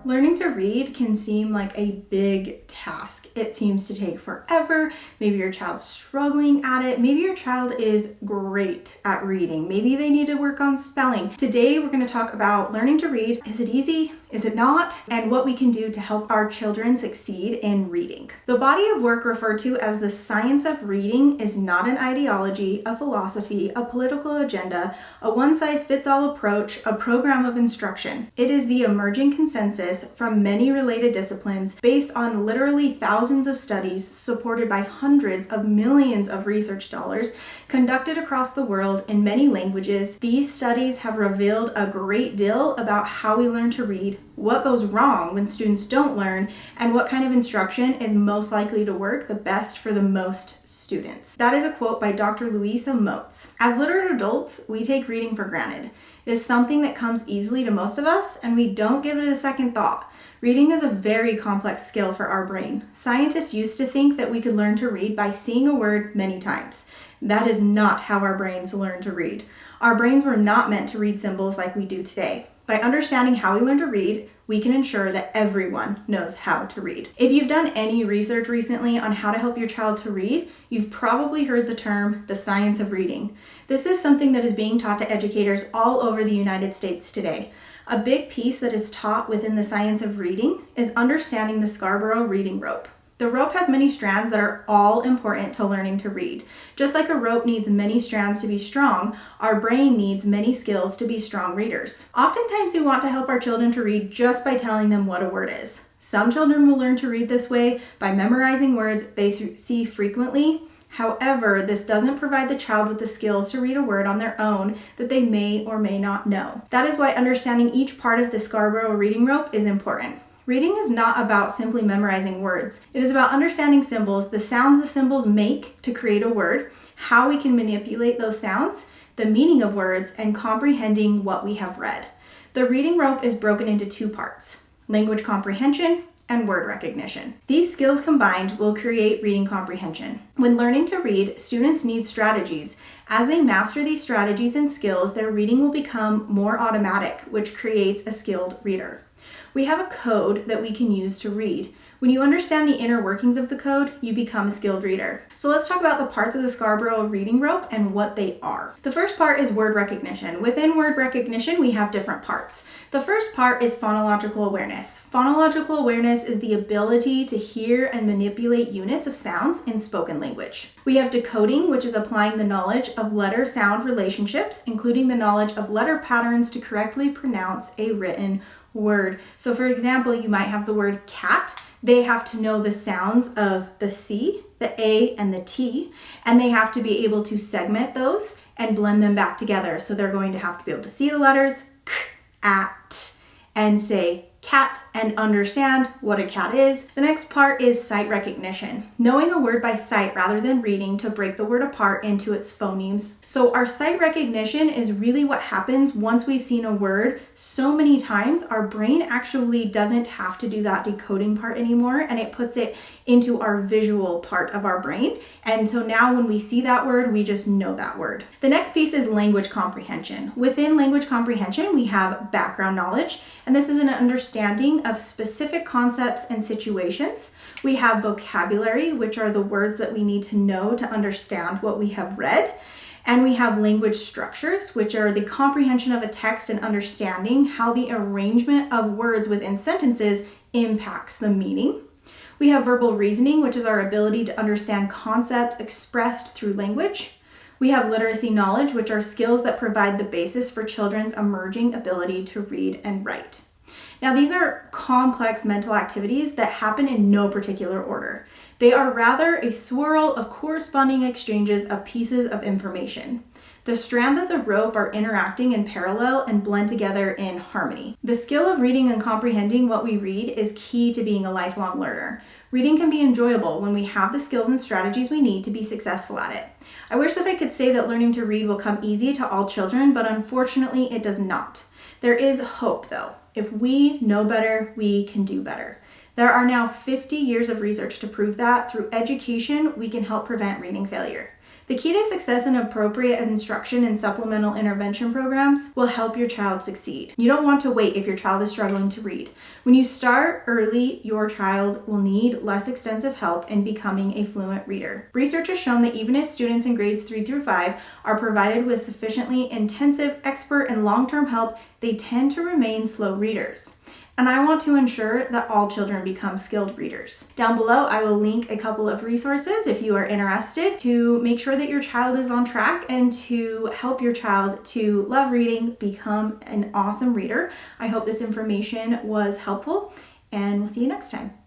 Learning to read can seem like a big task. It seems to take forever. Maybe your child's struggling at it. Maybe your child is great at reading. Maybe they need to work on spelling. Today, we're going to talk about learning to read. Is it easy? Is it not? And what we can do to help our children succeed in reading. The body of work referred to as the science of reading is not an ideology, a philosophy, a political agenda, a one-size-fits-all approach, a program of instruction. It is the emerging consensus from many related disciplines based on literally thousands of studies supported by hundreds of millions of research dollars conducted across the world in many languages. These studies have revealed a great deal about how we learn to read, what goes wrong when students don't learn, and what kind of instruction is most likely to work the best for the most students. That is a quote by Dr. Louisa Moats. As literate adults, we take reading for granted. It is something that comes easily to most of us, and we don't give it a second thought. Reading is a very complex skill for our brain. Scientists used to think that we could learn to read by seeing a word many times. That is not how our brains learn to read. Our brains were not meant to read symbols like we do today. By understanding how we learn to read, we can ensure that everyone knows how to read. If you've done any research recently on how to help your child to read, you've probably heard the term the science of reading. This is something that is being taught to educators all over the United States today. A big piece that is taught within the science of reading is understanding the Scarborough Reading Rope. The rope has many strands that are all important to learning to read. Just like a rope needs many strands to be strong, our brain needs many skills to be strong readers. Oftentimes we want to help our children to read just by telling them what a word is. Some children will learn to read this way by memorizing words they see frequently. However, this doesn't provide the child with the skills to read a word on their own that they may or may not know. That is why understanding each part of the Scarborough Reading Rope is important. Reading is not about simply memorizing words. It is about understanding symbols, the sounds the symbols make to create a word, how we can manipulate those sounds, the meaning of words, and comprehending what we have read. The reading rope is broken into two parts: language comprehension and word recognition. These skills combined will create reading comprehension. When learning to read, students need strategies. As they master these strategies and skills, their reading will become more automatic, which creates a skilled reader. We have a code that we can use to read. When you understand the inner workings of the code, you become a skilled reader. So let's talk about the parts of the Scarborough Reading Rope and what they are. The first part is word recognition. Within word recognition, we have different parts. The first part is phonological awareness. Phonological awareness is the ability to hear and manipulate units of sounds in spoken language. We have decoding, which is applying the knowledge of letter-sound relationships, including the knowledge of letter patterns to correctly pronounce a written word. So for example, you might have the word cat. They have to know the sounds of the C, the A, and the T, and they have to be able to segment those and blend them back together. So they're going to have to be able to see the letters k, at, and say cat and understand what a cat is. The next part is sight recognition, knowing a word by sight rather than reading to break the word apart into its phonemes. So our sight recognition is really what happens once we've seen a word so many times. Our brain actually doesn't have to do that decoding part anymore, and it puts it into our visual part of our brain. And so now when we see that word, we just know that word. The next piece is language comprehension. Within language comprehension, we have background knowledge, and this is an understanding of specific concepts and situations. We have vocabulary, which are the words that we need to know to understand what we have read. And we have language structures, which are the comprehension of a text and understanding how the arrangement of words within sentences impacts the meaning. We have verbal reasoning, which is our ability to understand concepts expressed through language. We have literacy knowledge, which are skills that provide the basis for children's emerging ability to read and write. Now, these are complex mental activities that happen in no particular order. They are rather a swirl of corresponding exchanges of pieces of information. The strands of the rope are interacting in parallel and blend together in harmony. The skill of reading and comprehending what we read is key to being a lifelong learner. Reading can be enjoyable when we have the skills and strategies we need to be successful at it. I wish that I could say that learning to read will come easy to all children, but unfortunately it does not. There is hope though. If we know better, we can do better. There are now 50 years of research to prove that through education, we can help prevent reading failure. The key to success in appropriate instruction and supplemental intervention programs will help your child succeed. You don't want to wait if your child is struggling to read. When you start early, your child will need less extensive help in becoming a fluent reader. Research has shown that even if students in grades 3 through 5 are provided with sufficiently intensive, expert, and long-term help, they tend to remain slow readers. And I want to ensure that all children become skilled readers. Down below, I will link a couple of resources if you are interested to make sure that your child is on track and to help your child to love reading, become an awesome reader. I hope this information was helpful, and we'll see you next time.